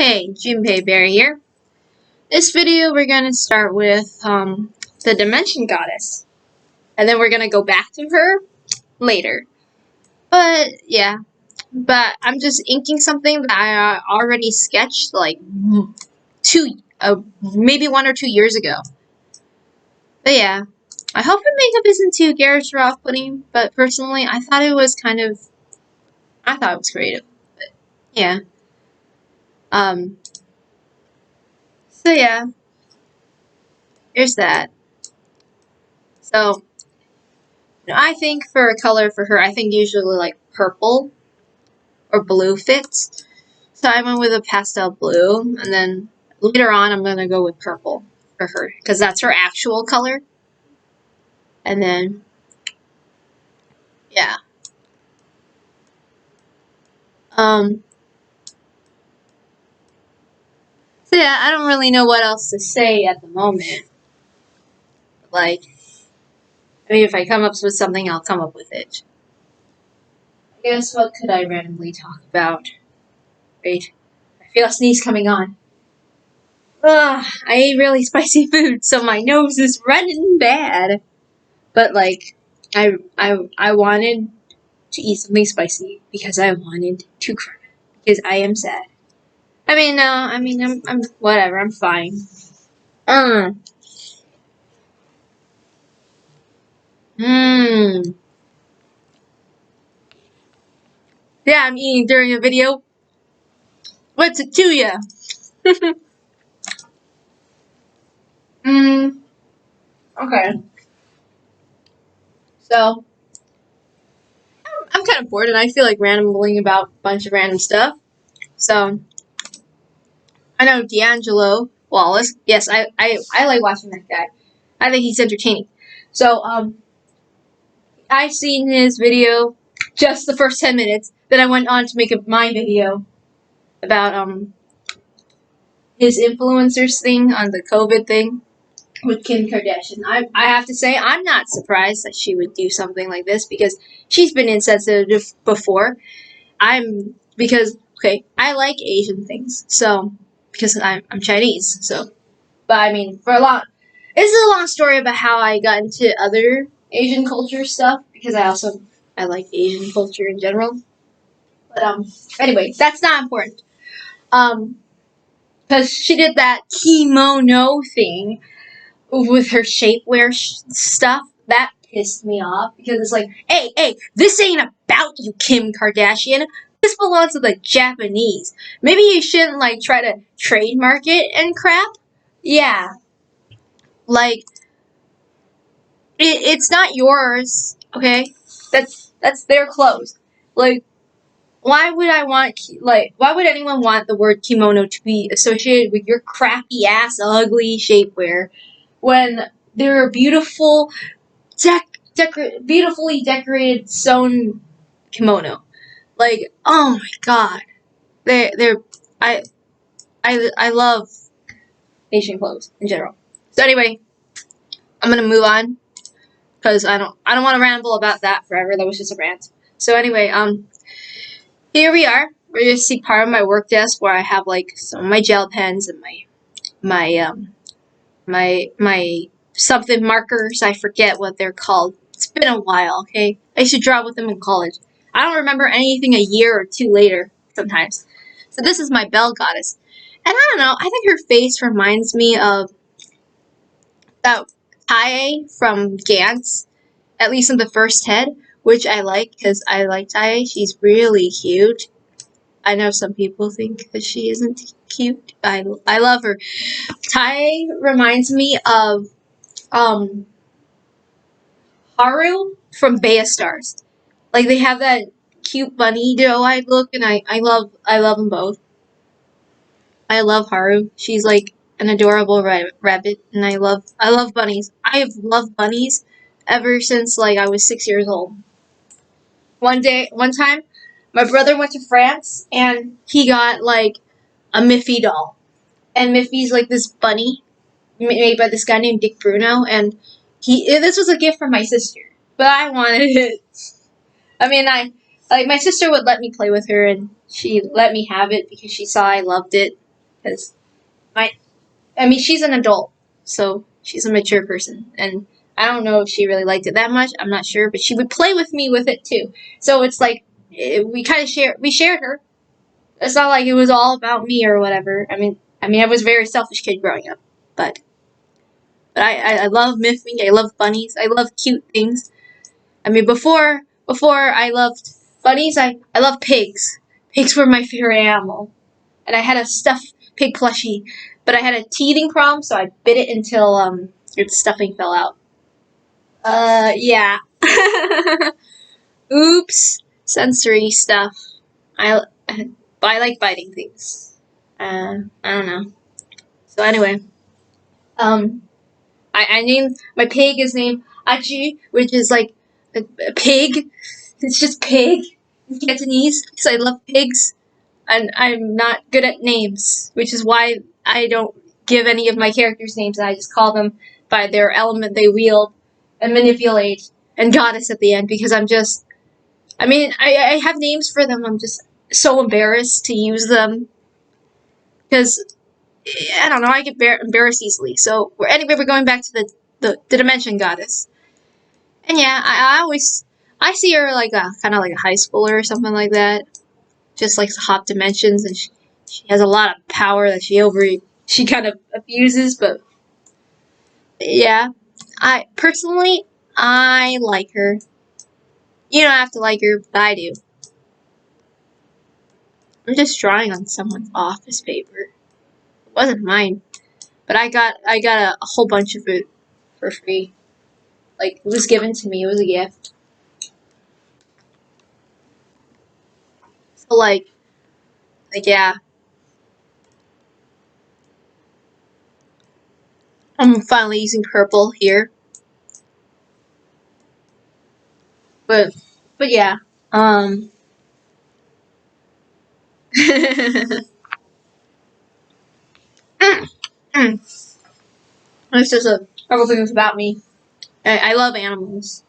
Hey, Junpei Bear here. This video we're gonna start with the Dimension Goddess. And then we're gonna go back to her later. But yeah. But I'm just inking something that I already sketched like maybe 1 or 2 years ago. But yeah. I hope the makeup isn't too garish or off-putting, but personally I thought it was creative. But yeah. So yeah. Here's that. So I think for a color for her, I think usually like purple or blue fits. So I went with a pastel blue, and then later on I'm gonna go with purple for her because that's her actual color. And then yeah, so yeah, I don't really know what else to say at the moment. Like, I mean, if I come up with something, I'll come up with it. I guess what could I randomly talk about? Wait, I feel a sneeze coming on. Ugh, I ate really spicy food, so my nose is running bad. But like, I wanted to eat something spicy because I wanted to cry because I am sad. I mean, no, I mean, I'm whatever. I'm fine. Yeah, I'm eating during a video. What's it to ya? Okay. So, I'm kind of bored and I feel like rambling about a bunch of random stuff. So, I know D'Angelo Wallace. Yes, I like watching that guy. I think he's entertaining. So, I've seen his video just the first 10 minutes. Then I went on to make my video about his influencers thing on the COVID thing with Kim Kardashian. I have to say I'm not surprised that she would do something like this because she's been insensitive before. Okay, I like Asian things, so because I'm Chinese, so. But I mean, this is a long story about how I got into other Asian culture stuff because I like Asian culture in general. But anyway, that's not important. Because she did that kimono thing with her shapewear stuff. That pissed me off because it's like, hey, this ain't about you, Kim Kardashian. This belongs to the Japanese. Maybe you shouldn't like try to trademark it and crap. Yeah, like it's not yours. Okay, that's their clothes. Like, why would anyone want the word kimono to be associated with your crappy ass ugly shapewear when there are beautifully decorated sewn kimono? Like, oh my god, they're I love Asian clothes in general. So anyway, I'm gonna move on because I don't want to ramble about that forever. That was just a rant. So anyway, here we are. We're gonna see part of my work desk where I have like some of my gel pens and my something markers. I forget what they're called. It's been a while. Okay, I used to draw with them in college. I don't remember anything a year or two later sometimes. So this is my bell goddess, and I don't know. I think her face reminds me of that Tae from Gantz, at least in the first head, which I like because I like Tae. She's really cute. I know some people think that she isn't cute. I love her. Tae reminds me of Haru from Bay of Stars. Like they have that cute bunny doe-eyed look, and I love them both. I love Haru. She's like an adorable rabbit, and I love bunnies. I have loved bunnies ever since like I was 6 years old. One time, my brother went to France and he got like a Miffy doll, and Miffy's like this bunny made by this guy named Dick Bruno, and this was a gift from my sister, but I wanted it. I mean, my sister would let me play with her, and she let me have it because she saw I loved it. because I mean, she's an adult, so she's a mature person, and I don't know if she really liked it that much. I'm not sure, but she would play with me with it too. So it's like we kind of shared her. It's not like it was all about me or whatever. I was a very selfish kid growing up, but I love mything. I love bunnies. I love cute things. I mean, before I loved bunnies, I love pigs. Pigs were my favorite animal, and I had a stuffed pig plushie, but I had a teething problem, so I bit it until its stuffing fell out. Yeah. Oops. Sensory stuff. I I like biting things. I don't know. So anyway, um, I named my pig is named Achi, which is like a pig. It's just pig in Cantonese because I love pigs and I'm not good at names, which is why I don't give any of my characters names. I just call them by their element they wield and manipulate and goddess at the end because I have names for them. I'm just so embarrassed to use them because I don't know. I get embarrassed easily. So anyway, we're going back to the dimension goddess. And yeah, I always I see her like a kind of like a high schooler or something like that. Just likes to hop dimensions, and she has a lot of power that she kind of abuses. But yeah, I personally I like her. You don't have to like her, but I do. I'm just drawing on someone's office paper. It wasn't mine, but I got a whole bunch of it for free. Like it was given to me. It was a gift. So like yeah, I'm finally using purple here. But but yeah. Um It's just a couple things about me. I love animals.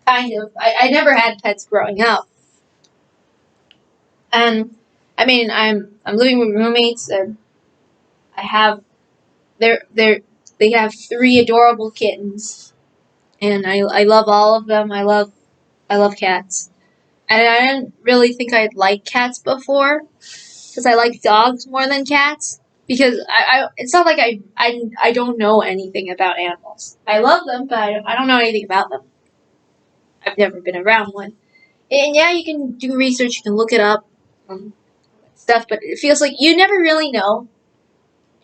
Kind of. I never had pets growing up. And I'm living with roommates and I have they have three adorable kittens. And I love all of them. I love cats. And I didn't really think I'd like cats before because I like dogs more than cats. Because it's not like I don't know anything about animals. I love them, but I don't know anything about them. I've never been around one. And yeah, you can do research, you can look it up, um, stuff, but it feels like you never really know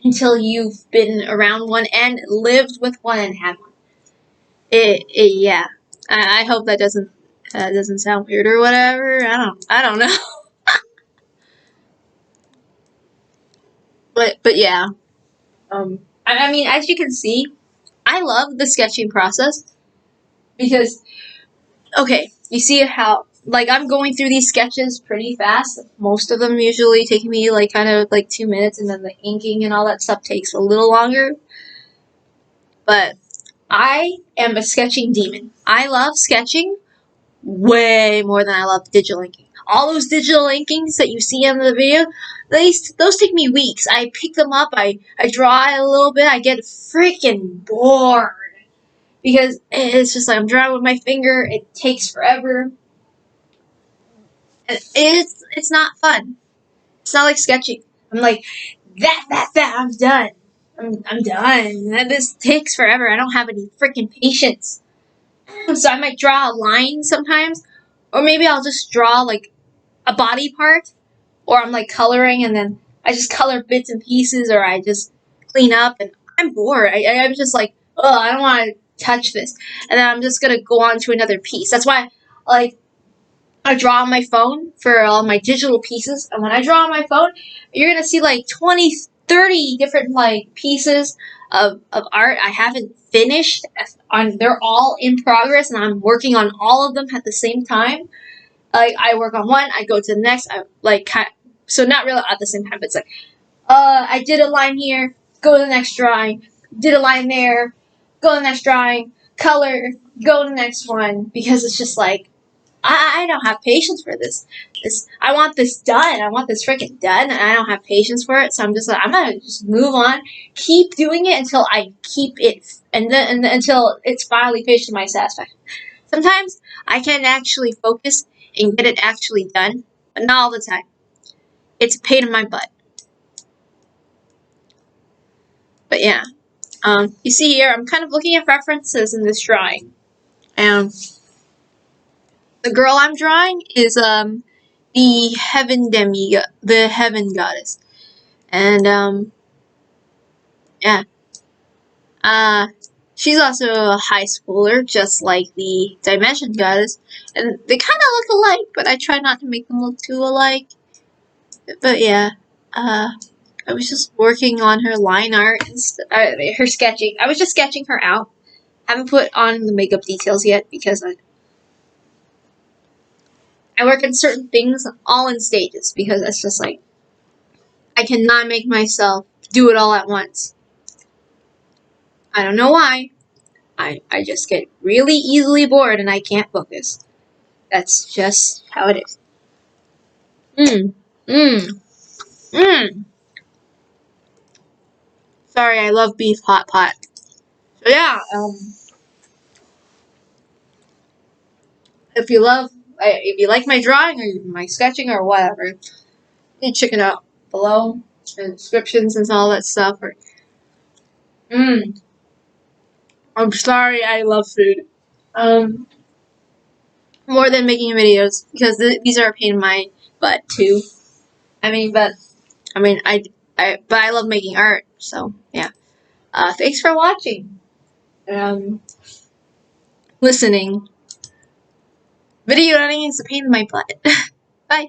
until you've been around one and lived with one and had one. Yeah. I hope that doesn't sound weird or whatever. I don't know. But yeah. I mean, as you can see, I love the sketching process because okay, you see how like I'm going through these sketches pretty fast. Most of them usually take me like kind of like 2 minutes, and then the inking and all that stuff takes a little longer. But I am a sketching demon. I love sketching way more than I love digital inking. All those digital inkings that you see in the video, those take me weeks. I pick them up, I draw it a little bit, I get freaking bored because it's just like I'm drawing with my finger. It takes forever. It's not fun. It's not like sketching. I'm like that. I'm done. I'm done. And this takes forever. I don't have any freaking patience. So I might draw a line sometimes, or maybe I'll just draw like a body part, or I'm like coloring and then I just color bits and pieces, or I just clean up and I'm bored. I'm just like, oh, I don't want to touch this, and then I'm just gonna go on to another piece. That's why like I draw on my phone for all my digital pieces, and when I draw on my phone, you're gonna see like 20, 30 different like pieces of art I haven't finished. They're all in progress, and I'm working on all of them at the same time. Like I work on one, I go to the next. So not really at the same time, but it's like, I did a line here, go to the next drawing. Did a line there, go to the next drawing. Color, go to the next one, because it's just like I don't have patience for this. I want this done. I want this freaking done, and I don't have patience for it. So I'm just like, I'm gonna just move on, keep doing it until I keep it, and then until it's finally finished to my satisfaction. Sometimes I can actually focus and get it actually done, but not all the time. It's a pain in my butt. But yeah, you see here, I'm kind of looking at references in this drawing, and the girl I'm drawing is the the heaven goddess, and yeah, uh, she's also a high schooler, just like the dimension goddess, and they kind of look alike, but I try not to make them look too alike. But yeah, I was just working on her line art and her sketching. I was just sketching her out. Haven't put on the makeup details yet because I work on certain things all in stages because it's just like I cannot make myself do it all at once. I don't know why. I just get really easily bored and I can't focus. That's just how it is. Mmm. Mmm. Mmm. Sorry, I love beef hot pot. So yeah, if you like my drawing or my sketching or whatever, you can check it out below in the descriptions and all that stuff. Or, I'm sorry, I love food. Um, more than making videos because these are a pain in my butt too. But I love making art. So yeah. Thanks for watching. Listening. Video editing is a pain in my butt. Bye.